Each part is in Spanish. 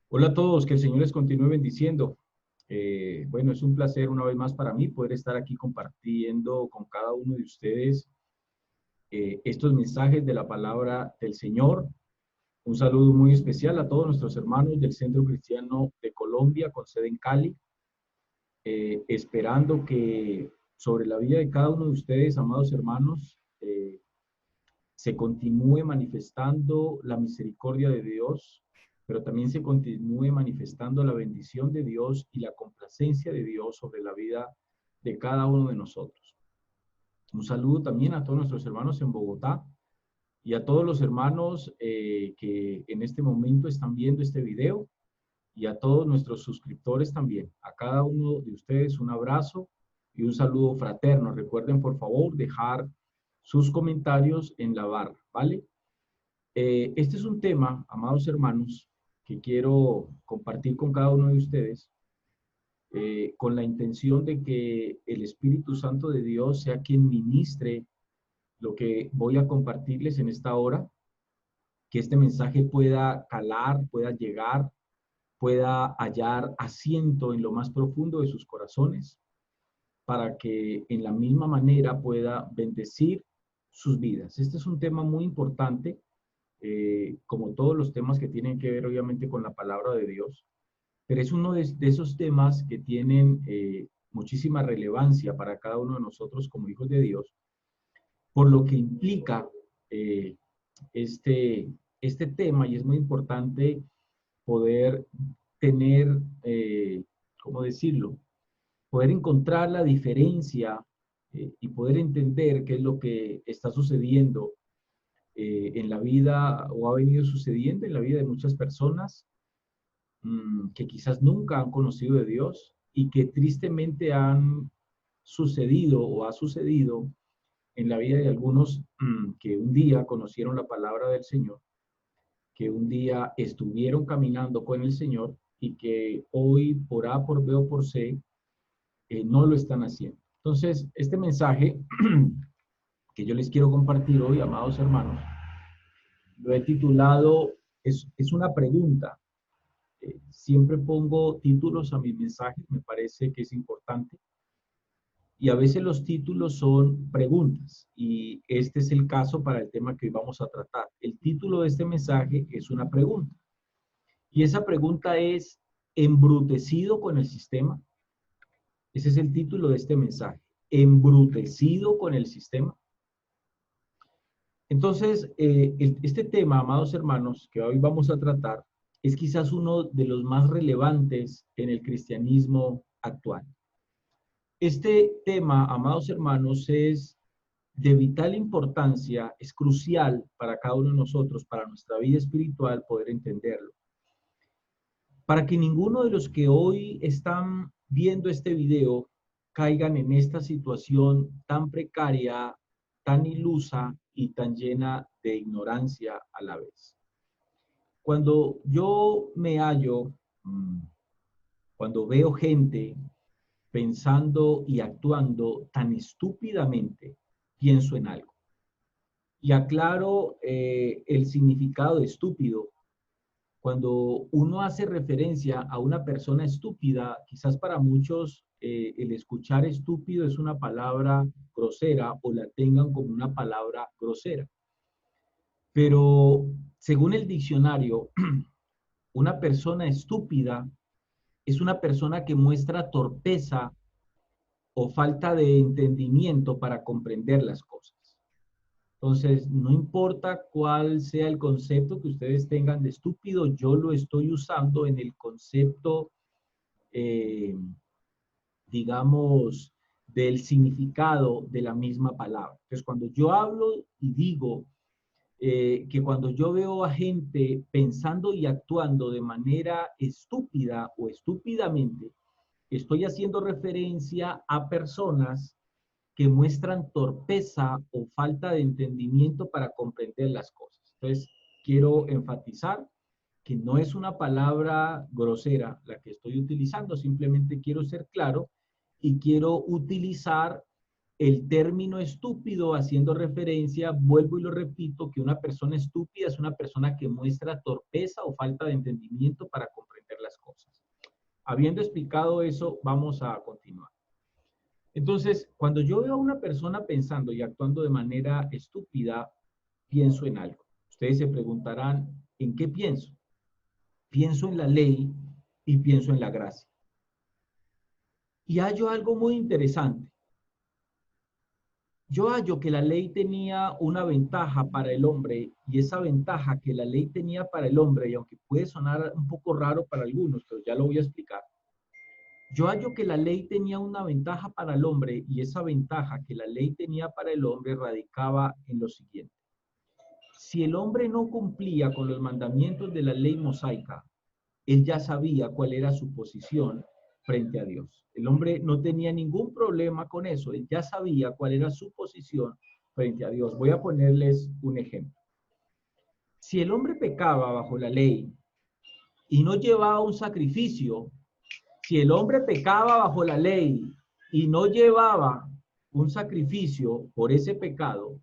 Hola a todos, que el Señor les continúe bendiciendo. Bueno, es un placer una vez más para mí poder estar aquí compartiendo con cada uno de ustedes estos mensajes de la palabra del Señor. Un saludo muy especial a todos nuestros hermanos del Centro Cristiano de Colombia con sede en Cali, esperando que sobre la vida de cada uno de ustedes, amados hermanos, se continúe manifestando la misericordia de Dios, pero también se continúe manifestando la bendición de Dios y la complacencia de Dios sobre la vida de cada uno de nosotros. Un saludo también a todos nuestros hermanos en Bogotá y a todos los hermanos que en este momento están viendo este video y a todos nuestros suscriptores también. A cada uno de ustedes un abrazo y un saludo fraterno. Recuerden, por favor, dejar sus comentarios en la barra, ¿vale? Este es un tema, amados hermanos, que quiero compartir con cada uno de ustedes, con la intención de que el Espíritu Santo de Dios sea quien ministre lo que voy a compartirles en esta hora, que este mensaje pueda calar, pueda llegar, pueda hallar asiento en lo más profundo de sus corazones, para que en la misma manera pueda bendecir sus vidas. Este es un tema muy importante, como todos los temas que tienen que ver obviamente con la palabra de Dios, pero es uno de esos temas que tienen muchísima relevancia para cada uno de nosotros como hijos de Dios, por lo que implica eh, este, este tema, y es muy importante poder tener, ¿cómo decirlo? Poder encontrar la diferencia y poder entender qué es lo que está sucediendo en la vida o ha venido sucediendo en la vida de muchas personas que quizás nunca han conocido de Dios y que tristemente han sucedido o ha sucedido en la vida de algunos que un día conocieron la palabra del Señor, que un día estuvieron caminando con el Señor y que hoy por A, por B o por C no lo están haciendo. Entonces, este mensaje que yo les quiero compartir hoy, amados hermanos, lo he titulado, es una pregunta. Siempre pongo títulos a mis mensajes, me parece que es importante. Y a veces los títulos son preguntas. Y este es el caso para el tema que hoy vamos a tratar. El título de este mensaje es una pregunta. Y esa pregunta es, ¿embrutecido con el sistema? Ese es el título de este mensaje. ¿Embrutecido con el sistema? Entonces, este tema, amados hermanos, que hoy vamos a tratar, es quizás uno de los más relevantes en el cristianismo actual. Este tema, amados hermanos, es de vital importancia, es crucial para cada uno de nosotros, para nuestra vida espiritual, poder entenderlo. Para que ninguno de los que hoy están viendo este video caigan en esta situación tan precaria, tan ilusa y tan llena de ignorancia a la vez. Cuando yo me hallo, cuando veo gente pensando y actuando tan estúpidamente, pienso en algo. Y aclaro el significado de estúpido. Cuando uno hace referencia a una persona estúpida, quizás para muchos el escuchar estúpido es una palabra grosera o la tengan como una palabra grosera. Pero según el diccionario, una persona estúpida es una persona que muestra torpeza o falta de entendimiento para comprender las cosas. Entonces, no importa cuál sea el concepto que ustedes tengan de estúpido, yo lo estoy usando en el concepto, eh, digamos, del significado de la misma palabra. Entonces, cuando yo hablo y digo que cuando yo veo a gente pensando y actuando de manera estúpida o estúpidamente, estoy haciendo referencia a personas que muestran torpeza o falta de entendimiento para comprender las cosas. Entonces, quiero enfatizar que no es una palabra grosera la que estoy utilizando, simplemente quiero ser claro y quiero utilizar el término estúpido haciendo referencia, vuelvo y lo repito, que una persona estúpida es una persona que muestra torpeza o falta de entendimiento para comprender Habiendo explicado eso, vamos a continuar. Entonces, cuando yo veo a una persona pensando y actuando de manera estúpida, pienso en algo. Ustedes se preguntarán, ¿en qué pienso? Pienso en la ley y pienso en la gracia. Y hallo algo muy interesante. Yo hallo que la ley tenía una ventaja para el hombre, y esa ventaja que la ley tenía para el hombre, y aunque puede sonar un poco raro para algunos, pero ya lo voy a explicar. Yo hallo que la ley tenía una ventaja para el hombre, y esa ventaja que la ley tenía para el hombre radicaba en lo siguiente. Si el hombre no cumplía con los mandamientos de la ley mosaica, él ya sabía cuál era su posición frente a Dios. El hombre no tenía ningún problema con eso, él ya sabía cuál era su posición frente a Dios. Voy a ponerles un ejemplo. Si el hombre pecaba bajo la ley y no llevaba un sacrificio, si el hombre pecaba bajo la ley y no llevaba un sacrificio por ese pecado,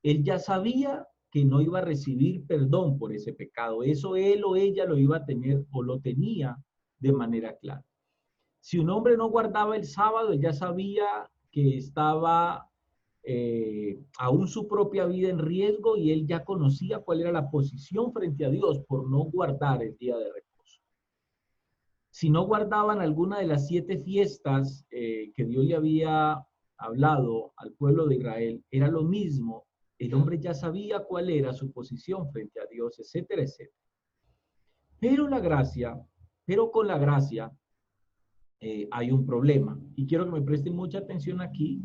él ya sabía que no iba a recibir perdón por ese pecado. Eso él o ella lo iba a tener o lo tenía de manera clara. Si un hombre no guardaba el sábado, él ya sabía que estaba aún su propia vida en riesgo, y él ya conocía cuál era la posición frente a Dios por no guardar el día de reposo. Si no guardaban alguna de las 7 fiestas que Dios le había hablado al pueblo de Israel, era lo mismo. El hombre ya sabía cuál era su posición frente a Dios, etcétera, etcétera. Pero con la gracia hay un problema. Y quiero que me presten mucha atención aquí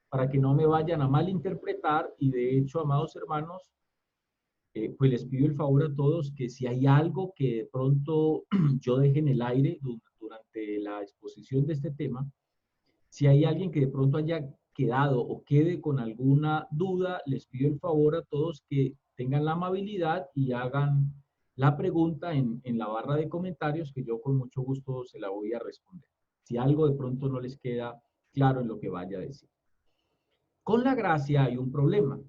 para que no me vayan a malinterpretar. Y de hecho, amados hermanos, pues les pido el favor a todos que si hay algo que de pronto yo deje en el aire durante la exposición de este tema, si hay alguien que de pronto haya quedado o quede con alguna duda, les pido el favor a todos que tengan la amabilidad y hagan la pregunta en la barra de comentarios, que yo con mucho gusto se la voy a responder. Si algo de pronto no les queda claro en lo que vaya a decir. Con la gracia hay un problema.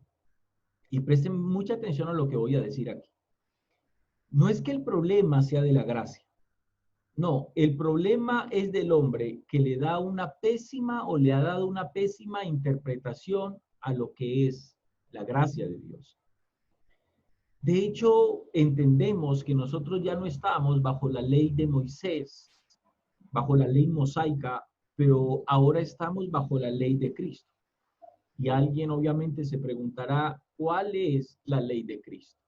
Y presten mucha atención a lo que voy a decir aquí. No es que el problema sea de la gracia. No, el problema es del hombre que le da una pésima o le ha dado una pésima interpretación a lo que es la gracia de Dios. De hecho, entendemos que nosotros ya no estamos bajo la ley de Moisés, bajo la ley mosaica, pero ahora estamos bajo la ley de Cristo. Y alguien obviamente se preguntará, ¿cuál es la ley de Cristo?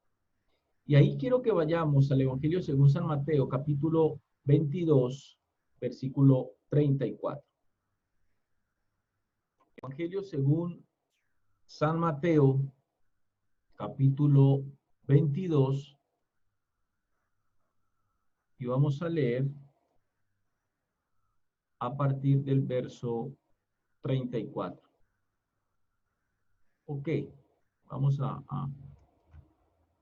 Y ahí quiero que vayamos al Evangelio según San Mateo, capítulo 22, versículo 34. Evangelio según San Mateo, capítulo 22, y vamos a leer a partir del verso 34. Ok, vamos a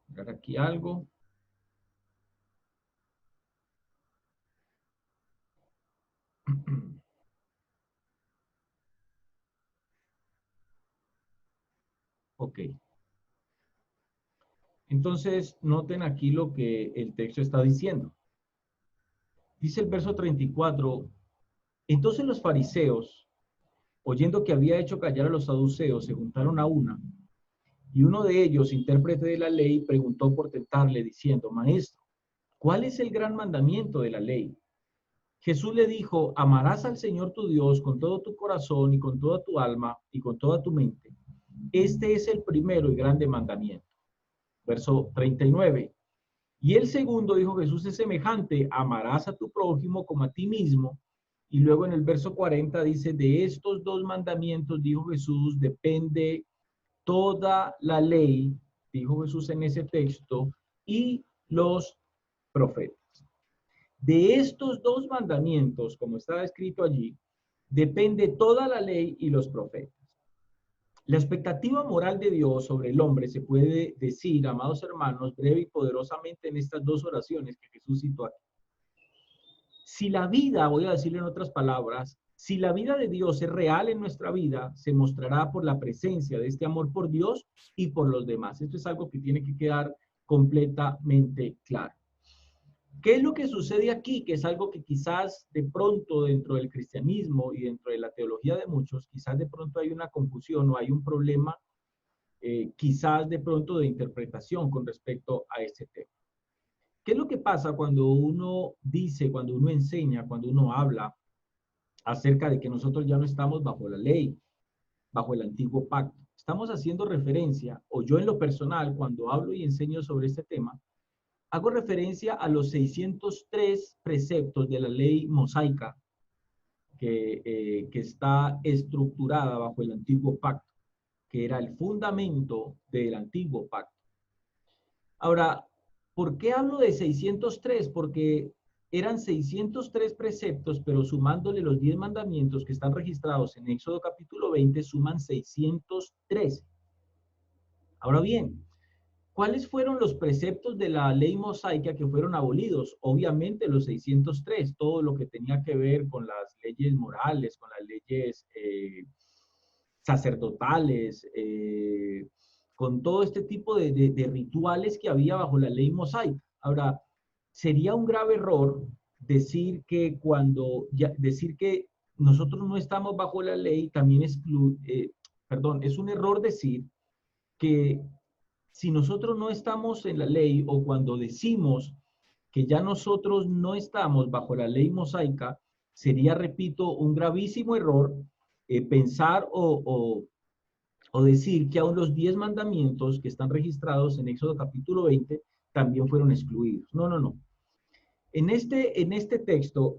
ver aquí algo. Ok. Entonces, noten aquí lo que el texto está diciendo. Dice el verso 34, entonces los fariseos, oyendo que había hecho callar a los saduceos, se juntaron a una, y uno de ellos, intérprete de la ley, preguntó por tentarle, diciendo, Maestro, ¿cuál es el gran mandamiento de la ley? Jesús le dijo, amarás al Señor tu Dios con todo tu corazón y con toda tu alma y con toda tu mente. Este es el primero y grande mandamiento. Verso 39. Y el segundo, dijo Jesús, es semejante, amarás a tu prójimo como a ti mismo. Y luego en el verso 40 dice, de estos 2 mandamientos, dijo Jesús, depende toda la ley, dijo Jesús en ese texto, y los profetas. De estos 2 mandamientos, como está escrito allí, depende toda la ley y los profetas. La expectativa moral de Dios sobre el hombre se puede decir, amados hermanos, breve y poderosamente en estas 2 oraciones que Jesús citó aquí. Si la vida, voy a decirlo en otras palabras, si la vida de Dios es real en nuestra vida, se mostrará por la presencia de este amor por Dios y por los demás. Esto es algo que tiene que quedar completamente claro. ¿Qué es lo que sucede aquí? Que es algo que quizás de pronto dentro del cristianismo y dentro de la teología de muchos, quizás de pronto hay una confusión o hay un problema, quizás de pronto de interpretación con respecto a este tema. ¿Qué es lo que pasa cuando uno dice, cuando uno enseña, cuando uno habla acerca de que nosotros ya no estamos bajo la ley, bajo el antiguo pacto? Estamos haciendo referencia, o yo en lo personal, cuando hablo y enseño sobre este tema, hago referencia a los 603 preceptos de la ley mosaica que está estructurada bajo el antiguo pacto, que era el fundamento del antiguo pacto. Ahora, ¿por qué hablo de 603? Porque eran 603 preceptos, pero sumándole los 10 mandamientos que están registrados en Éxodo capítulo 20, suman 603. Ahora bien, ¿cuáles fueron los preceptos de la ley mosaica que fueron abolidos? Obviamente los 603, todo lo que tenía que ver con las leyes morales, con las leyes sacerdotales, con todo este tipo de rituales que había bajo la ley mosaica. Ahora, sería un grave error decir que decir que nosotros no estamos bajo la ley, también es un error decir que si nosotros no estamos en la ley o cuando decimos que ya nosotros no estamos bajo la ley mosaica, sería, repito, un gravísimo error pensar o decir que aún los 10 mandamientos que están registrados en Éxodo capítulo 20 también fueron excluidos. No, no, no. En este texto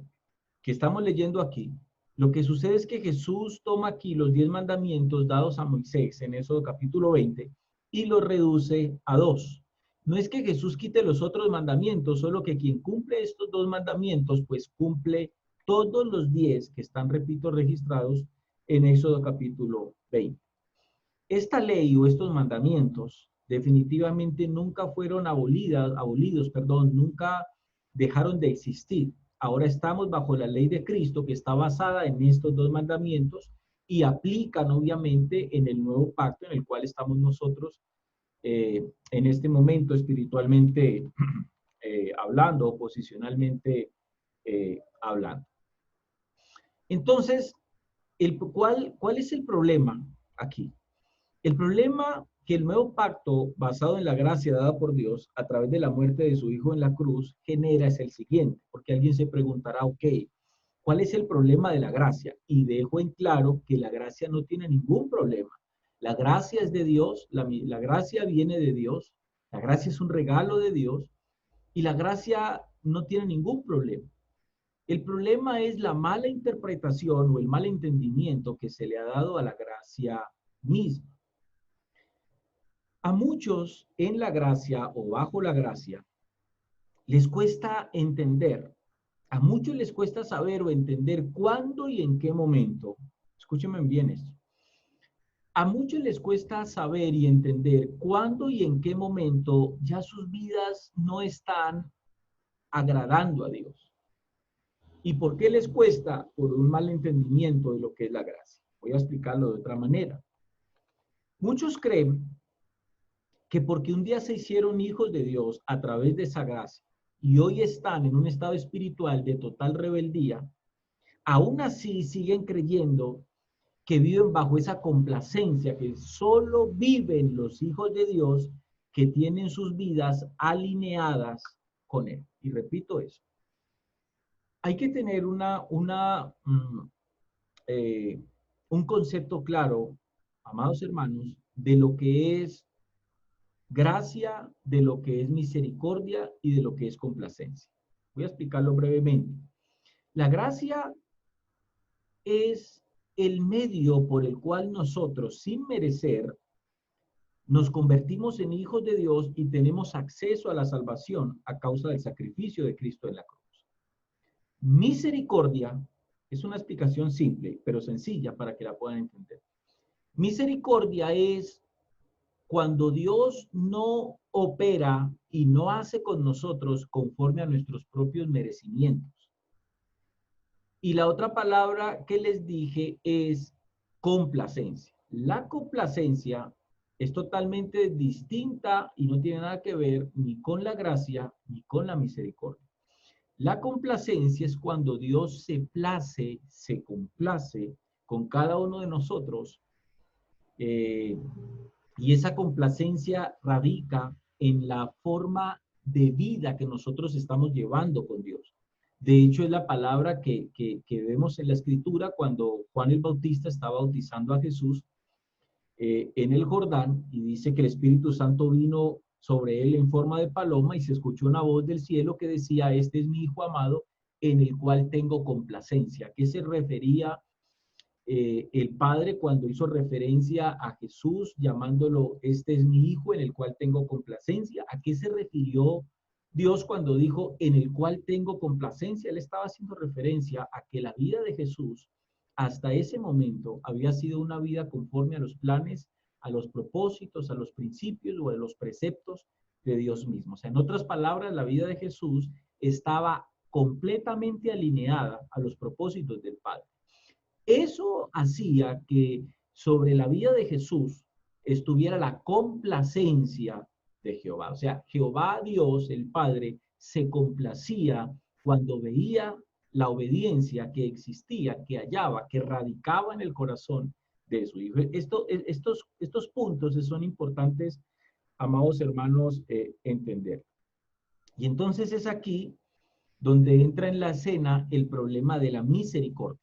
que estamos leyendo aquí, lo que sucede es que Jesús toma aquí los 10 mandamientos dados a Moisés en Éxodo capítulo 20 y los reduce a dos. No es que Jesús quite los otros mandamientos, solo que quien cumple estos dos mandamientos, pues cumple todos los 10 que están, repito, registrados en Éxodo capítulo 20. Esta ley o estos mandamientos definitivamente nunca fueron abolidos, nunca dejaron de existir. Ahora estamos bajo la ley de Cristo que está basada en estos dos mandamientos y aplican obviamente en el nuevo pacto en el cual estamos nosotros en este momento espiritualmente hablando o posicionalmente hablando. Entonces, ¿cuál es el problema aquí? El problema que el nuevo pacto, basado en la gracia dada por Dios a través de la muerte de su Hijo en la cruz, genera es el siguiente, porque alguien se preguntará, ok, ¿cuál es el problema de la gracia? Y dejo en claro que la gracia no tiene ningún problema. La gracia es de Dios, la gracia viene de Dios, la gracia es un regalo de Dios y la gracia no tiene ningún problema. El problema es la mala interpretación o el mal entendimiento que se le ha dado a la gracia misma. A muchos en la gracia o bajo la gracia les cuesta entender, a muchos les cuesta saber o entender cuándo y en qué momento. Escúchenme bien esto. A muchos les cuesta saber y entender cuándo y en qué momento ya sus vidas no están agradando a Dios. ¿Y por qué les cuesta? Por un mal entendimiento de lo que es la gracia. Voy a explicarlo de otra manera. Muchos creen que porque un día se hicieron hijos de Dios a través de esa gracia y hoy están en un estado espiritual de total rebeldía, aún así siguen creyendo que viven bajo esa complacencia, que solo viven los hijos de Dios que tienen sus vidas alineadas con Él. Y repito eso. Hay que tener un concepto claro, amados hermanos, de lo que es gracia, de lo que es misericordia y de lo que es complacencia. Voy a explicarlo brevemente. La gracia es el medio por el cual nosotros, sin merecer, nos convertimos en hijos de Dios y tenemos acceso a la salvación a causa del sacrificio de Cristo en la cruz. Misericordia es una explicación simple, pero sencilla para que la puedan entender. Misericordia es cuando Dios no opera y no hace con nosotros conforme a nuestros propios merecimientos. Y la otra palabra que les dije es complacencia. La complacencia es totalmente distinta y no tiene nada que ver ni con la gracia ni con la misericordia. La complacencia es cuando Dios se place, se complace con cada uno de nosotros, eh, y esa complacencia radica en la forma de vida que nosotros estamos llevando con Dios. De hecho, es la palabra que vemos en la Escritura cuando Juan el Bautista está bautizando a Jesús en el Jordán, y dice que el Espíritu Santo vino sobre él en forma de paloma y se escuchó una voz del cielo que decía: este es mi Hijo amado en el cual tengo complacencia. ¿A qué se refería el Padre cuando hizo referencia a Jesús llamándolo este es mi Hijo en el cual tengo complacencia? ¿A qué se refirió Dios cuando dijo en el cual tengo complacencia? Él estaba haciendo referencia a que la vida de Jesús hasta ese momento había sido una vida conforme a los planes, a los propósitos, a los principios o a los preceptos de Dios mismo. O sea, en otras palabras, la vida de Jesús estaba completamente alineada a los propósitos del Padre. Eso hacía que sobre la vida de Jesús estuviera la complacencia de Jehová. O sea, Jehová Dios, el Padre, se complacía cuando veía la obediencia que existía, que hallaba, que radicaba en el corazón de su Hijo. Estos puntos son importantes, amados hermanos, entender. Y entonces es aquí donde entra en la escena el problema de la misericordia.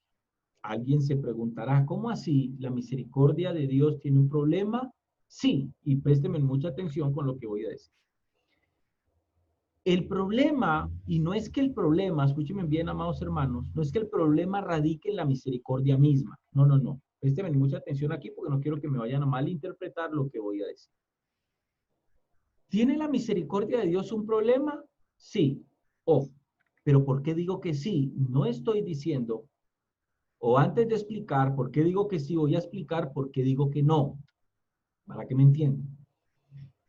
Alguien se preguntará, ¿cómo así? ¿La misericordia de Dios tiene un problema? Sí, y présteme mucha atención con lo que voy a decir. El problema, y no es que el problema, escúchenme bien, amados hermanos, no es que el problema radique en la misericordia misma. No, no, no. Présteme mucha atención aquí porque no quiero que me vayan a malinterpretar lo que voy a decir. ¿Tiene la misericordia de Dios un problema? Sí. Ojo, pero ¿por qué digo que sí? No estoy diciendo, o antes de explicar por qué digo que sí, voy a explicar por qué digo que no, para que me entiendan.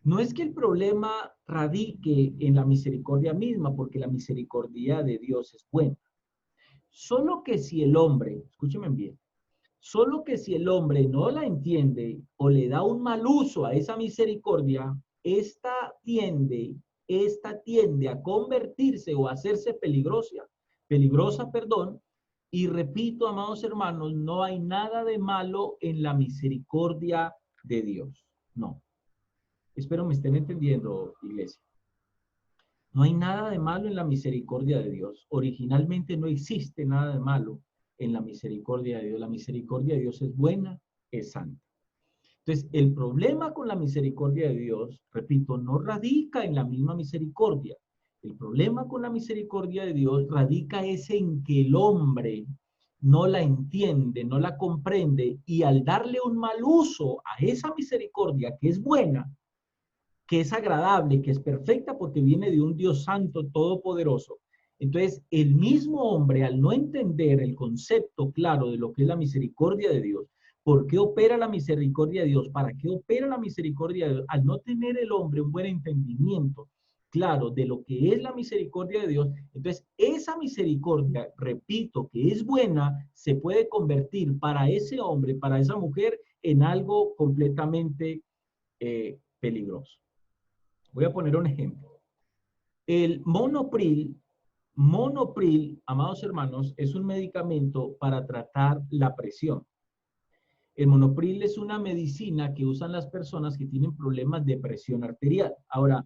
No es que el problema radique en la misericordia misma, porque la misericordia de Dios es buena. Solo que si el hombre, escúchenme bien, solo que si el hombre no la entiende o le da un mal uso a esa misericordia, esta tiende a convertirse o a hacerse peligrosa, perdón. Y repito, amados hermanos, no hay nada de malo en la misericordia de Dios. No. Espero me estén entendiendo, iglesia. No hay nada de malo en la misericordia de Dios. Originalmente no existe nada de malo en la misericordia de Dios. La misericordia de Dios es buena, es santa. Entonces, el problema con la misericordia de Dios, repito, no radica en la misma misericordia. El problema con la misericordia de Dios radica es en que el hombre no la entiende, no la comprende, y al darle un mal uso a esa misericordia que es buena, que es agradable, que es perfecta porque viene de un Dios santo, todopoderoso. Entonces, el mismo hombre, al no entender el concepto claro de lo que es la misericordia de Dios, ¿por qué opera la misericordia de Dios? ¿Para qué opera la misericordia de Dios? Al no tener el hombre un buen entendimiento claro de lo que es la misericordia de Dios, entonces esa misericordia, repito, que es buena, se puede convertir para ese hombre, para esa mujer, en algo completamente peligroso. Voy a poner un ejemplo. El monopril, amados hermanos, es un medicamento para tratar la presión. El monopril es una medicina que usan las personas que tienen problemas de presión arterial. Ahora,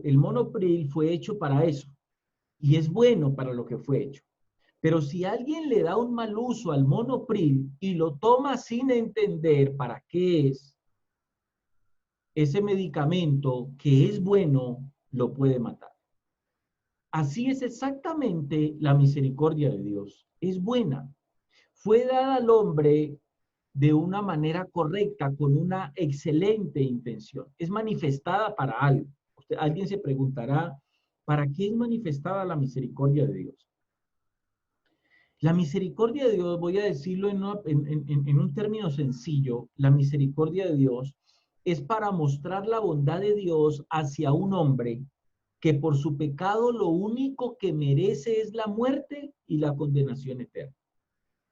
el monopril fue hecho para eso y es bueno para lo que fue hecho. Pero si alguien le da un mal uso al monopril y lo toma sin entender para qué es, ese medicamento que es bueno lo puede matar. Así es exactamente la misericordia de Dios. Es buena. Fue dada al hombre de una manera correcta, con una excelente intención. Es manifestada para algo. Alguien se preguntará, ¿para qué es manifestada la misericordia de Dios? La misericordia de Dios, voy a decirlo en un término sencillo, la misericordia de Dios es para mostrar la bondad de Dios hacia un hombre que por su pecado lo único que merece es la muerte y la condenación eterna.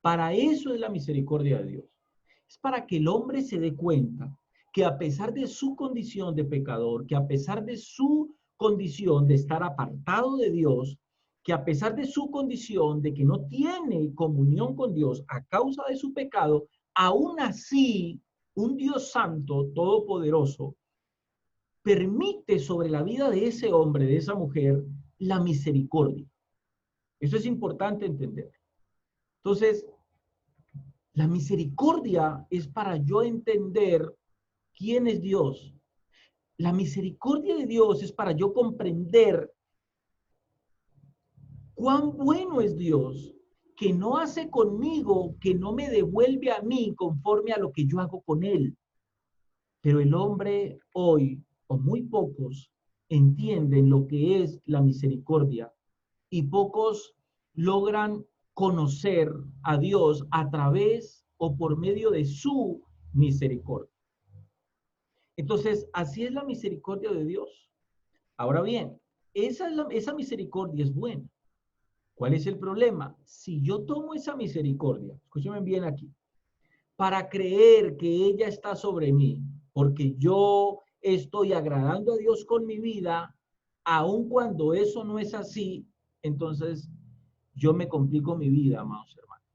Para eso es la misericordia de Dios. Es para que el hombre se dé cuenta que a pesar de su condición de pecador, que a pesar de su condición de estar apartado de Dios, que a pesar de su condición de que no tiene comunión con Dios a causa de su pecado, aún así un Dios santo, todopoderoso, permite sobre la vida de ese hombre, de esa mujer, la misericordia. Eso es importante entender. Entonces, la misericordia es para yo entender quién es Dios. La misericordia de Dios es para yo comprender cuán bueno es Dios, que no hace conmigo, que no me devuelve a mí conforme a lo que yo hago con él. Pero el hombre hoy, o muy pocos, entienden lo que es la misericordia y pocos logran conocer a Dios a través o por medio de su misericordia. Entonces, así es la misericordia de Dios. Ahora bien, esa misericordia es buena. ¿Cuál es el problema? Si yo tomo esa misericordia, escúchame bien aquí, para creer que ella está sobre mí, porque yo estoy agradando a Dios con mi vida, aun cuando eso no es así, entonces yo me complico mi vida, amados hermanos.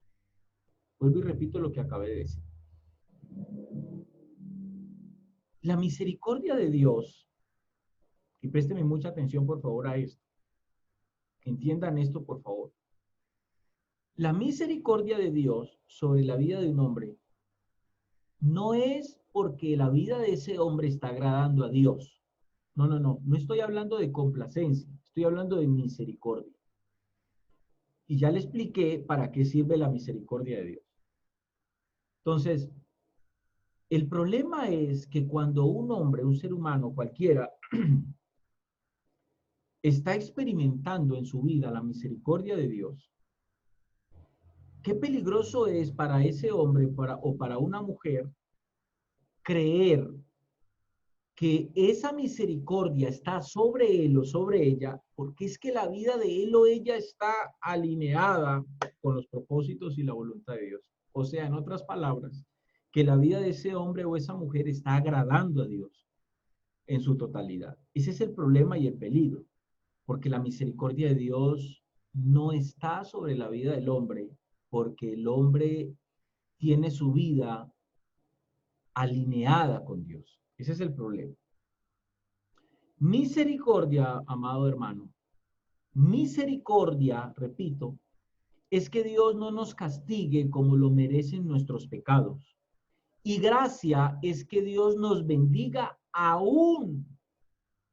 Vuelvo y repito lo que acabé de decir. La misericordia de Dios, y présteme mucha atención por favor a esto, entiendan esto por favor. La misericordia de Dios sobre la vida de un hombre no es porque la vida de ese hombre está agradando a Dios. No estoy hablando de complacencia, estoy hablando de misericordia. Y ya le expliqué para qué sirve la misericordia de Dios. Entonces, el problema es que cuando un hombre, un ser humano cualquiera, está experimentando en su vida la misericordia de Dios, qué peligroso es para ese hombre o para una mujer creer que esa misericordia está sobre él o sobre ella, porque es que la vida de él o ella está alineada con los propósitos y la voluntad de Dios. O sea, en otras palabras, que la vida de ese hombre o esa mujer está agradando a Dios en su totalidad. Ese es el problema y el peligro, porque la misericordia de Dios no está sobre la vida del hombre, porque el hombre tiene su vida alineada con Dios. Ese es el problema. Misericordia, amado hermano, misericordia, repito, es que Dios no nos castigue como lo merecen nuestros pecados. Y gracia es que Dios nos bendiga aún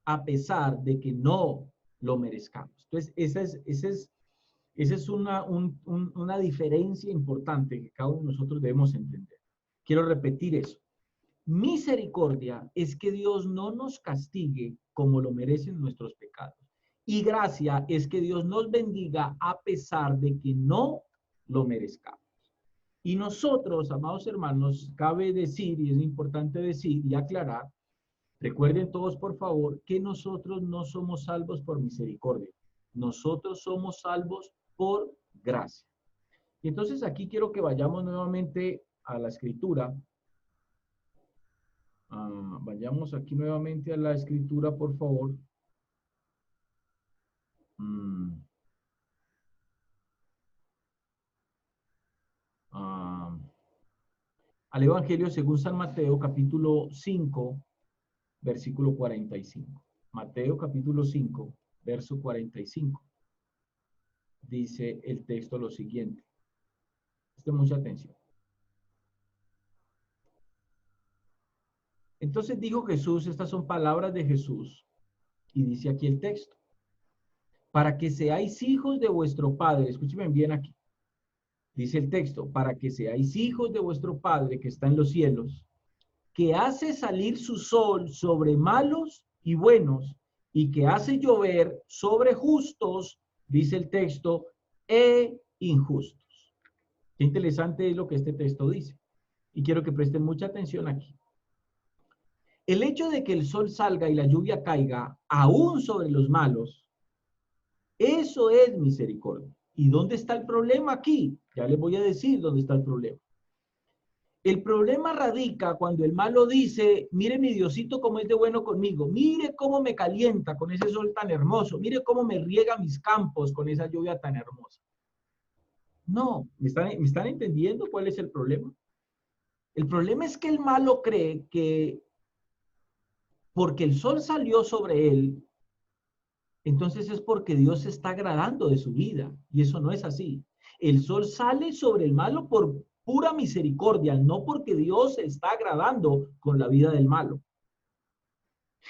a pesar de que no lo merezcamos. Entonces, esa es una diferencia importante que cada uno de nosotros debemos entender. Quiero repetir eso. Misericordia es que Dios no nos castigue como lo merecen nuestros pecados. Y gracia es que Dios nos bendiga a pesar de que no lo merezcamos. Y nosotros, amados hermanos, cabe decir, y es importante decir y aclarar, recuerden todos por favor, que nosotros no somos salvos por misericordia. Nosotros somos salvos por gracia. Y entonces aquí quiero que vayamos nuevamente a la escritura. Vayamos aquí nuevamente a la escritura, por favor. Al Evangelio según San Mateo, capítulo 5, versículo 45. Mateo, capítulo 5, verso 45. Dice el texto lo siguiente. Presten mucha atención. Entonces dijo Jesús, estas son palabras de Jesús, y dice aquí el texto, para que seáis hijos de vuestro Padre, escúchenme bien aquí, dice el texto, para que seáis hijos de vuestro Padre que está en los cielos, que hace salir su sol sobre malos y buenos, y que hace llover sobre justos, dice el texto, e injustos. Qué interesante es lo que este texto dice, y quiero que presten mucha atención aquí. El hecho de que el sol salga y la lluvia caiga aún sobre los malos, eso es misericordia. ¿Y dónde está el problema aquí? Ya les voy a decir dónde está el problema. El problema radica cuando el malo dice, mire mi Diosito cómo es de bueno conmigo, mire cómo me calienta con ese sol tan hermoso, mire cómo me riega mis campos con esa lluvia tan hermosa. No, ¿me están entendiendo cuál es el problema? El problema es que el malo cree que porque el sol salió sobre él, entonces es porque Dios se está agradando de su vida. Y eso no es así. El sol sale sobre el malo por pura misericordia, no porque Dios se está agradando con la vida del malo.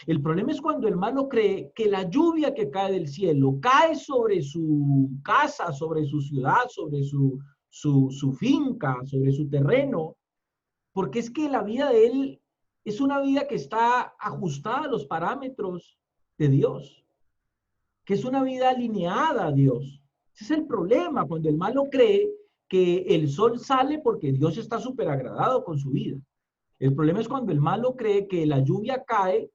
El problema es cuando el malo cree que la lluvia que cae del cielo cae sobre su casa, sobre su ciudad, sobre su finca, sobre su terreno, porque es que la vida de él es una vida que está ajustada a los parámetros de Dios, que es una vida alineada a Dios. Ese es el problema cuando el malo cree que el sol sale porque Dios está súper agradado con su vida. El problema es cuando el malo cree que la lluvia cae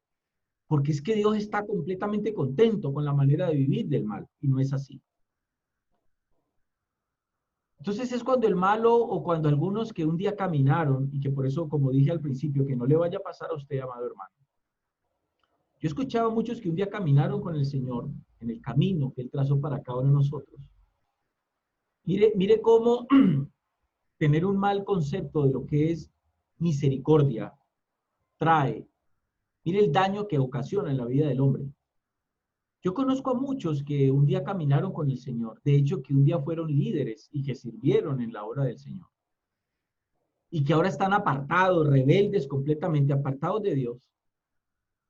porque es que Dios está completamente contento con la manera de vivir del mal, y no es así. Entonces es cuando el malo o cuando algunos que un día caminaron, y que por eso, como dije al principio, que no le vaya a pasar a usted, amado hermano. Yo he escuchado a muchos que un día caminaron con el Señor en el camino que Él trazó para cada uno de nosotros. Mire cómo tener un mal concepto de lo que es misericordia trae. Mire el daño que ocasiona en la vida del hombre. Yo conozco a muchos que un día caminaron con el Señor, de hecho que un día fueron líderes y que sirvieron en la obra del Señor. Y que ahora están apartados, rebeldes, completamente apartados de Dios.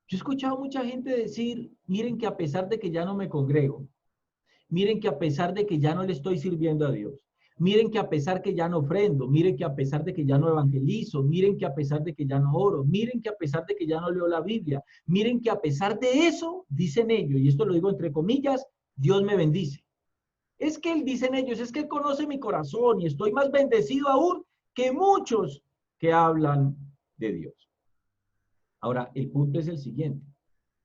Yo he escuchado a mucha gente decir, miren que a pesar de que ya no me congrego, miren que a pesar de que ya no le estoy sirviendo a Dios, miren que a pesar que ya no ofrendo, miren que a pesar de que ya no evangelizo, miren que a pesar de que ya no oro, miren que a pesar de que ya no leo la Biblia, miren que a pesar de eso, dicen ellos, y esto lo digo entre comillas, Dios me bendice. Es que dicen ellos, es que Él conoce mi corazón y estoy más bendecido aún que muchos que hablan de Dios. Ahora, el punto es el siguiente.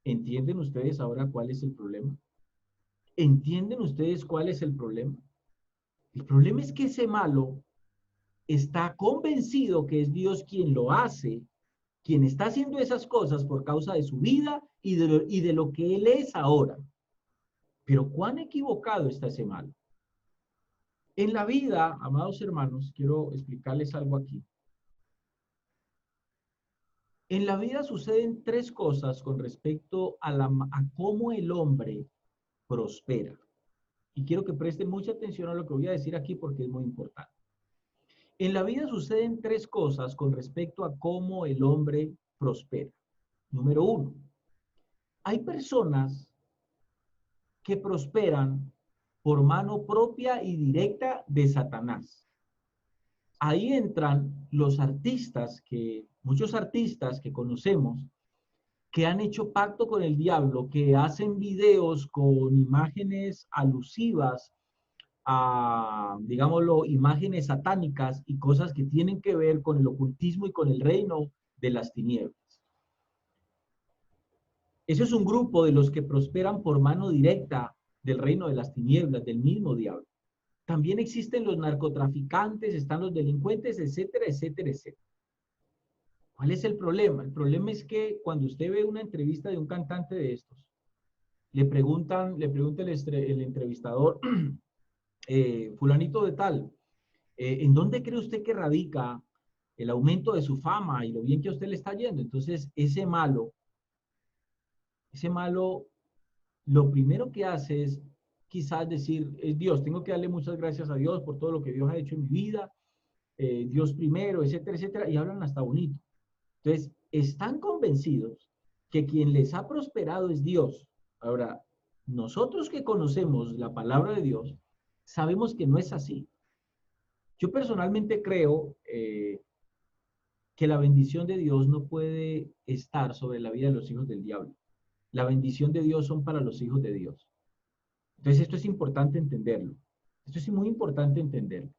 ¿Entienden ustedes ahora cuál es el problema? ¿Entienden ustedes cuál es el problema? El problema es que ese malo está convencido que es Dios quien lo hace, quien está haciendo esas cosas por causa de su vida y de lo que él es ahora. Pero ¿cuán equivocado está ese malo? En la vida, amados hermanos, quiero explicarles algo aquí. En la vida suceden tres cosas con respecto a cómo el hombre prospera. Y quiero que presten mucha atención a lo que voy a decir aquí porque es muy importante. En la vida suceden tres cosas con respecto a cómo el hombre prospera. Número uno, hay personas que prosperan por mano propia y directa de Satanás. Ahí entran los artistas, muchos artistas que conocemos, que han hecho pacto con el diablo, que hacen videos con imágenes alusivas a, digámoslo, imágenes satánicas y cosas que tienen que ver con el ocultismo y con el reino de las tinieblas. Ese es un grupo de los que prosperan por mano directa del reino de las tinieblas, del mismo diablo. También existen los narcotraficantes, están los delincuentes, etcétera, etcétera, etcétera. ¿Cuál es el problema? El problema es que cuando usted ve una entrevista de un cantante de estos, le pregunta el entrevistador, fulanito de tal, ¿en dónde cree usted que radica el aumento de su fama y lo bien que a usted le está yendo? Entonces, ese malo, lo primero que hace es quizás decir, es Dios, tengo que darle muchas gracias a Dios por todo lo que Dios ha hecho en mi vida, Dios primero, etcétera, etcétera, y hablan hasta bonito. Entonces, están convencidos que quien les ha prosperado es Dios. Ahora, nosotros que conocemos la palabra de Dios, sabemos que no es así. Yo personalmente creo que la bendición de Dios no puede estar sobre la vida de los hijos del diablo. La bendición de Dios son para los hijos de Dios. Entonces, esto es importante entenderlo. Esto es muy importante entenderlo.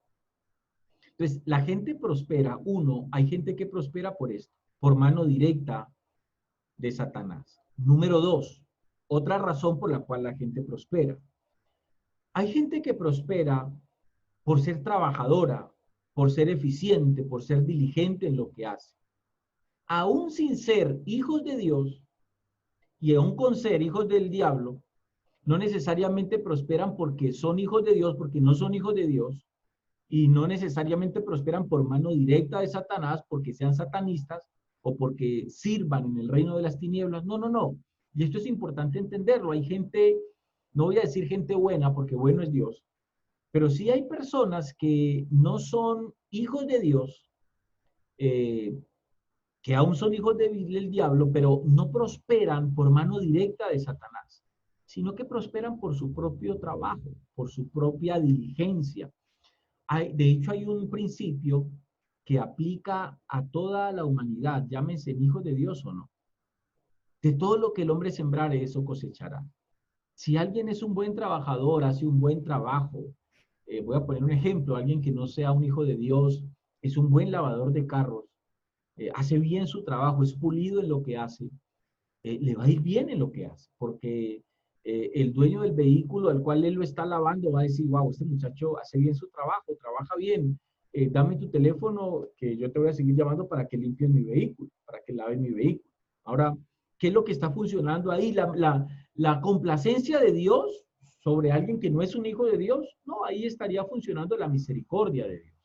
Entonces, la gente prospera. Uno, hay gente que prospera por esto, por mano directa de Satanás. Número dos, otra razón por la cual la gente prospera. Hay gente que prospera por ser trabajadora, por ser eficiente, por ser diligente en lo que hace. Aún sin ser hijos de Dios y aún con ser hijos del diablo, no necesariamente prosperan porque son hijos de Dios, porque no son hijos de Dios, y no necesariamente prosperan por mano directa de Satanás, porque sean satanistas o porque sirvan en el reino de las tinieblas. No, no, no. Y esto es importante entenderlo. Hay gente, no voy a decir gente buena, porque bueno es Dios, pero sí hay personas que no son hijos de Dios, eh, que aún son hijos del diablo, pero no prosperan por mano directa de Satanás, sino que prosperan por su propio trabajo, por su propia diligencia. De hecho, hay un principio que aplica a toda la humanidad, llámense hijos de Dios o no. De todo lo que el hombre sembrare, eso cosechará. Si alguien es un buen trabajador, hace un buen trabajo, voy a poner un ejemplo, alguien que no sea un hijo de Dios, es un buen lavador de carros, hace bien su trabajo, es pulido en lo que hace, le va a ir bien en lo que hace, porque el dueño del vehículo al cual él lo está lavando va a decir, wow, este muchacho hace bien su trabajo, trabaja bien, dame tu teléfono que yo te voy a seguir llamando para que limpies mi vehículo, para que laves mi vehículo. Ahora, ¿qué es lo que está funcionando ahí? La complacencia de Dios sobre alguien que no es un hijo de Dios, no, ahí estaría funcionando la misericordia de Dios.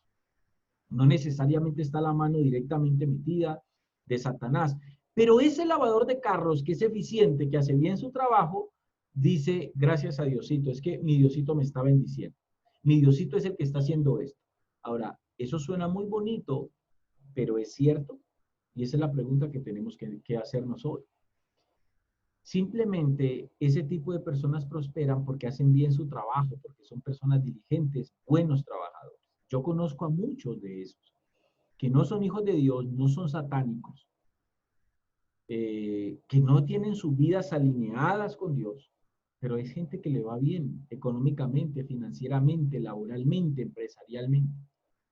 No necesariamente está la mano directamente metida de Satanás. Pero ese lavador de carros que es eficiente, que hace bien su trabajo, dice, gracias a Diosito, es que mi Diosito me está bendiciendo. Mi Diosito es el que está haciendo esto. Ahora, eso suena muy bonito, pero ¿es cierto? Y esa es la pregunta que tenemos que hacernos hoy. Simplemente ese tipo de personas prosperan porque hacen bien su trabajo, porque son personas diligentes, buenos trabajadores. Yo conozco a muchos de esos que no son hijos de Dios, no son satánicos, que no tienen sus vidas alineadas con Dios, pero es gente que le va bien económicamente, financieramente, laboralmente, empresarialmente,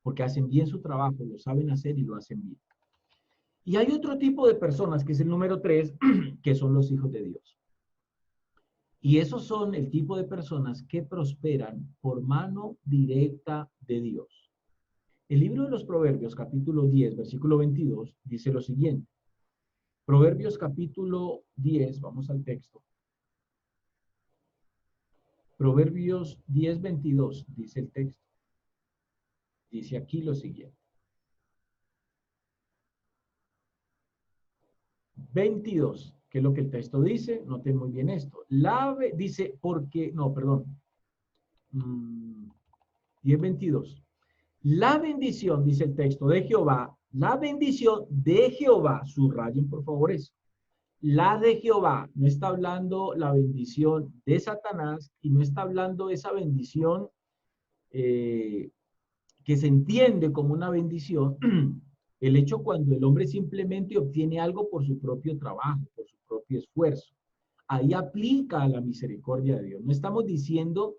porque hacen bien su trabajo, lo saben hacer y lo hacen bien. Y hay otro tipo de personas, que es el número 3, que son los hijos de Dios. Y esos son el tipo de personas que prosperan por mano directa de Dios. El libro de los Proverbios, capítulo 10, versículo 22, dice lo siguiente. Proverbios capítulo 10, vamos al texto. Proverbios 10, 22, dice el texto. Dice aquí lo siguiente. 22, ¿qué es lo que el texto dice? Noten muy bien esto. Dice, porque, no, perdón. 10, 22. La bendición, dice el texto, de Jehová, la bendición de Jehová, subrayen por favor eso. La de Jehová, no está hablando la bendición de Satanás y no está hablando esa bendición que se entiende como una bendición, el hecho cuando el hombre simplemente obtiene algo por su propio trabajo, por su propio esfuerzo. Ahí aplica la misericordia de Dios. No estamos diciendo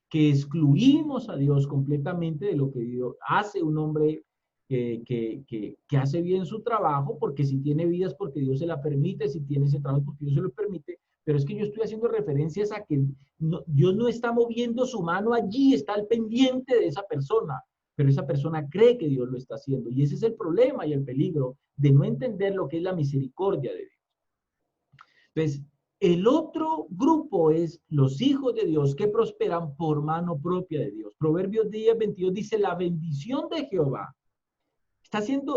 que excluimos a Dios completamente de lo que Dios hace un hombre que hace bien su trabajo, porque si tiene vidas porque Dios se la permite, si tiene ese trabajo porque Dios se lo permite, pero es que yo estoy haciendo referencias a que Dios no está moviendo su mano allí, está al pendiente de esa persona, pero esa persona cree que Dios lo está haciendo, y ese es el problema y el peligro de no entender lo que es la misericordia de Dios. Entonces, el otro grupo es los hijos de Dios que prosperan por mano propia de Dios. Proverbios 10, 22 dice, la bendición de Jehová.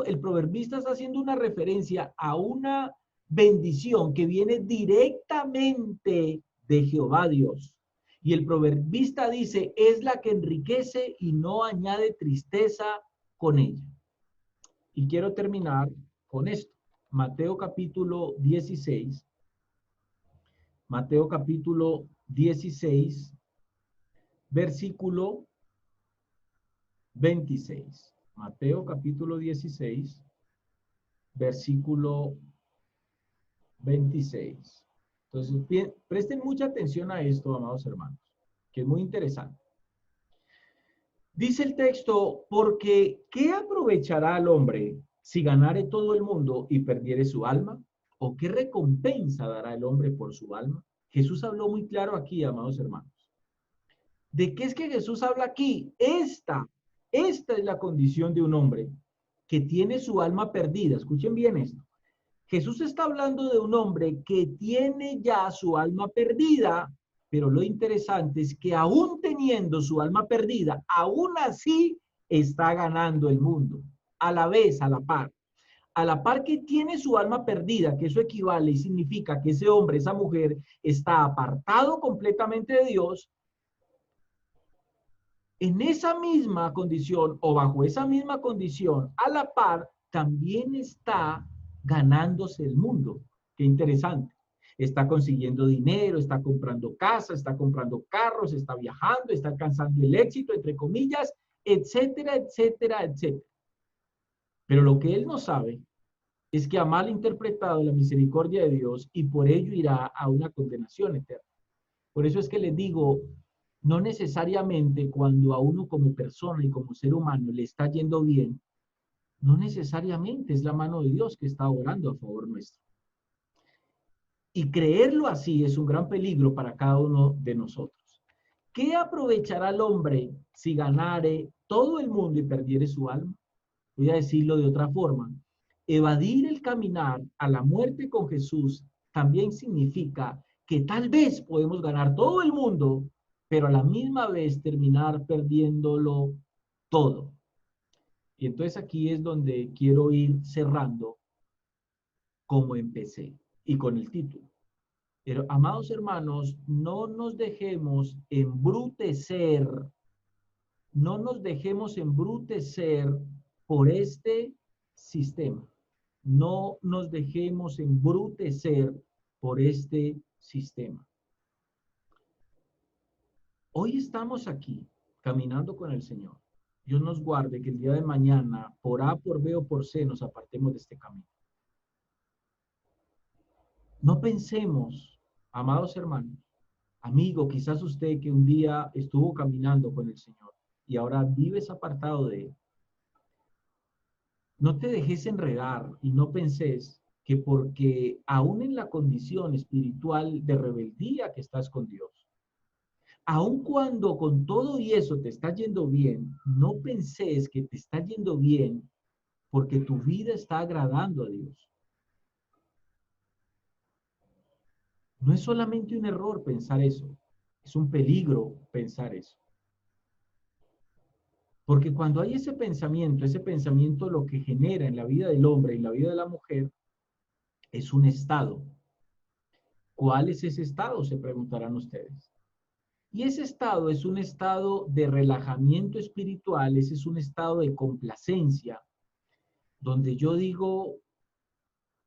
El proverbista está haciendo una referencia a una bendición que viene directamente de Jehová Dios. Y el proverbista dice, es la que enriquece y no añade tristeza con ella. Y quiero terminar con esto. Mateo capítulo 16. Mateo capítulo 16, versículo 26. Mateo capítulo 16, versículo 26. Entonces, bien, presten mucha atención a esto, amados hermanos, que es muy interesante. Dice el texto, porque ¿qué aprovechará al hombre si ganare todo el mundo y perdiere su alma? ¿O qué recompensa dará el hombre por su alma? Jesús habló muy claro aquí, amados hermanos. ¿De qué es que Jesús habla aquí? Esta Esta es la condición de un hombre que tiene su alma perdida. Escuchen bien esto. Jesús está hablando de un hombre que tiene ya su alma perdida, pero lo interesante es que aún teniendo su alma perdida, aún así está ganando el mundo, a la vez, a la par que tiene su alma perdida, que eso equivale y significa que ese hombre, esa mujer, está apartado completamente de Dios. En esa misma condición o bajo esa misma condición, a la par, también está ganándose el mundo. Qué interesante. Está consiguiendo dinero, está comprando casas, está comprando carros, está viajando, está alcanzando el éxito, entre comillas, etcétera, etcétera, etcétera. Pero lo que él no sabe es que ha malinterpretado la misericordia de Dios y por ello irá a una condenación eterna. Por eso es que les digo, no necesariamente cuando a uno como persona y como ser humano le está yendo bien, no necesariamente es la mano de Dios que está orando a favor nuestro. Y creerlo así es un gran peligro para cada uno de nosotros. ¿Qué aprovechará el hombre si ganare todo el mundo y perdiere su alma? Voy a decirlo de otra forma. Evadir el caminar a la muerte con Jesús también significa que tal vez podemos ganar todo el mundo, pero a la misma vez terminar perdiéndolo todo. Y entonces aquí es donde quiero ir cerrando como empecé y con el título. Pero, amados hermanos, no nos dejemos embrutecer, no nos dejemos embrutecer por este sistema. No nos dejemos embrutecer por este sistema. Hoy estamos aquí caminando con el Señor. Dios nos guarde que el día de mañana, por A, por B o por C, nos apartemos de este camino. No pensemos, amados hermanos, amigo, quizás usted que un día estuvo caminando con el Señor y ahora vives apartado de Él. No te dejes enredar y no penses que porque aún en la condición espiritual de rebeldía que estás con Dios, aun cuando con todo y eso te está yendo bien, no penses que te está yendo bien porque tu vida está agradando a Dios. No es solamente un error pensar eso, es un peligro pensar eso. Porque cuando hay ese pensamiento lo que genera en la vida del hombre y en la vida de la mujer es un estado. ¿Cuál es ese estado? Se preguntarán ustedes. Y ese estado es un estado de relajamiento espiritual, ese es un estado de complacencia, donde yo digo,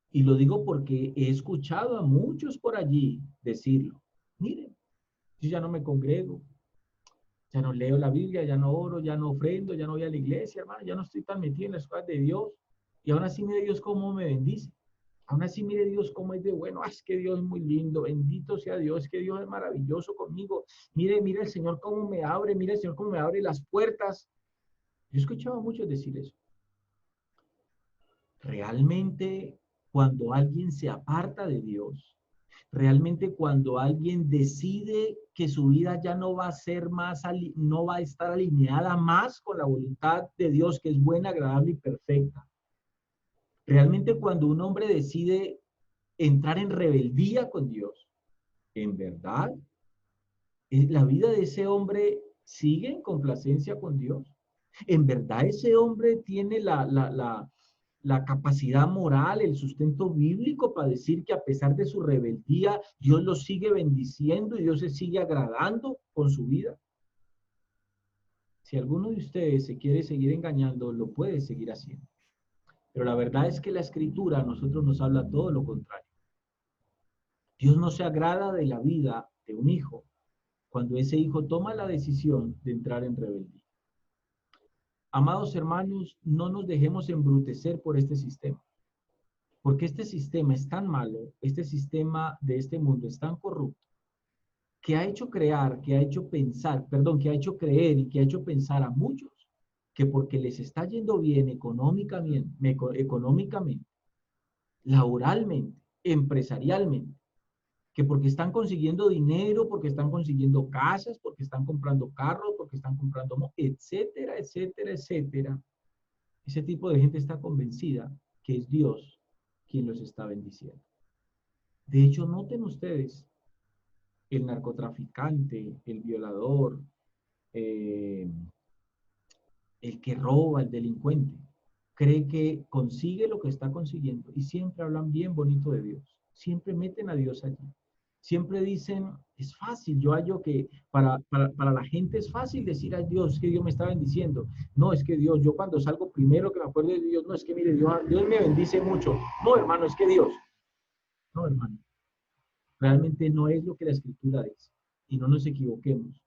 y lo digo porque he escuchado a muchos por allí decirlo, miren, yo ya no me congrego, ya no leo la Biblia, ya no oro, ya no ofrendo, ya no voy a la iglesia, hermano, ya no estoy tan metido en las cosas de Dios, y aún así mire Dios cómo me bendice. Aún así, mire Dios cómo es de bueno. Es que Dios es muy lindo. Bendito sea Dios, que Dios es maravilloso conmigo. Mire, mire el Señor cómo me abre. Mire el Señor cómo me abre las puertas. Yo he escuchado a muchos decir eso. Realmente, cuando alguien se aparta de Dios, realmente cuando alguien decide que su vida ya no va a ser más, no va a estar alineada más con la voluntad de Dios, que es buena, agradable y perfecta. Realmente cuando un hombre decide entrar en rebeldía con Dios, en verdad, la vida de ese hombre sigue en complacencia con Dios. En verdad ese hombre tiene la capacidad moral, el sustento bíblico para decir que a pesar de su rebeldía, Dios lo sigue bendiciendo y Dios se sigue agradando con su vida. Si alguno de ustedes se quiere seguir engañando, lo puede seguir haciendo. Pero la verdad es que la Escritura a nosotros nos habla todo lo contrario. Dios no se agrada de la vida de un hijo cuando ese hijo toma la decisión de entrar en rebeldía. Amados hermanos, no nos dejemos embrutecer por este sistema, porque este sistema es tan malo, este sistema de este mundo es tan corrupto, que ha hecho crear, que ha hecho pensar, perdón, que ha hecho creer y que ha hecho pensar a muchos que porque les está yendo bien económicamente, laboralmente, empresarialmente, que porque están consiguiendo dinero, porque están consiguiendo casas, porque están comprando carros, porque están comprando, etcétera, etcétera, etcétera. Ese tipo de gente está convencida que es Dios quien los está bendiciendo. De hecho, noten ustedes, el narcotraficante, el violador, eh, el que roba, el delincuente, cree que consigue lo que está consiguiendo y siempre hablan bien bonito de Dios. Siempre meten a Dios allí. Siempre dicen, es fácil, yo hallo que para la gente es fácil decir, ay Dios, que Dios me está bendiciendo. No, es que Dios, yo cuando salgo primero que me acuerdo de Dios, no, es que mire, Dios me bendice mucho. No, hermano, es que Dios. No, hermano, realmente no es lo que la Escritura dice. Y no nos equivoquemos.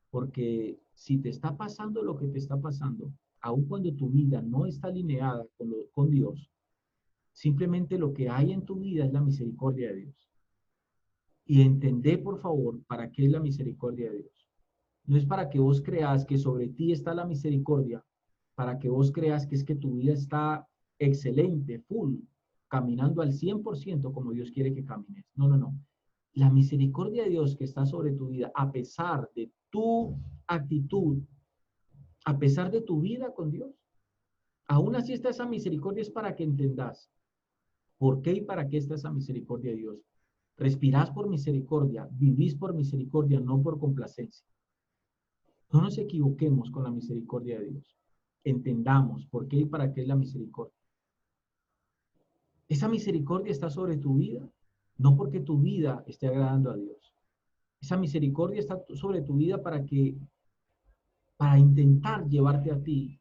Porque si te está pasando lo que te está pasando, aun cuando tu vida no está alineada con Dios, simplemente lo que hay en tu vida es la misericordia de Dios. Y entendé, por favor, para qué es la misericordia de Dios. No es para que vos creas que sobre ti está la misericordia, para que vos creas que es que tu vida está excelente, full, caminando al 100% como Dios quiere que camines. No, no, no. La misericordia de Dios que está sobre tu vida, a pesar de tu actitud, a pesar de tu vida con Dios, aún así está esa misericordia es para que entendas por qué y para qué está esa misericordia de Dios. Respirás por misericordia, vivís por misericordia, no por complacencia. No nos equivoquemos con la misericordia de Dios. Entendamos por qué y para qué es la misericordia. Esa misericordia está sobre tu vida, no porque tu vida esté agradando a Dios. Esa misericordia está sobre tu vida para intentar llevarte a ti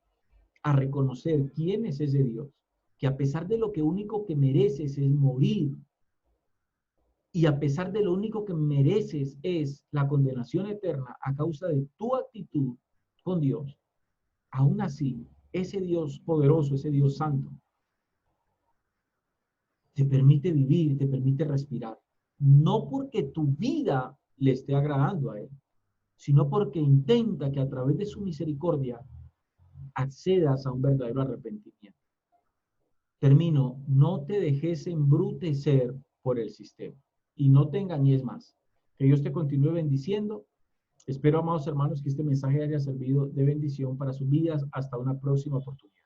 a reconocer quién es ese Dios, que a pesar de lo que único que mereces es morir, y a pesar de lo único que mereces es la condenación eterna a causa de tu actitud con Dios, aún así, ese Dios poderoso, ese Dios santo, te permite vivir, te permite respirar. No porque tu vida le esté agradando a Él, sino porque intenta que a través de su misericordia accedas a un verdadero arrepentimiento. Termino, no te dejes embrutecer por el sistema y no te engañes más. Que Dios te continúe bendiciendo. Espero, amados hermanos, que este mensaje haya servido de bendición para sus vidas. Hasta una próxima oportunidad.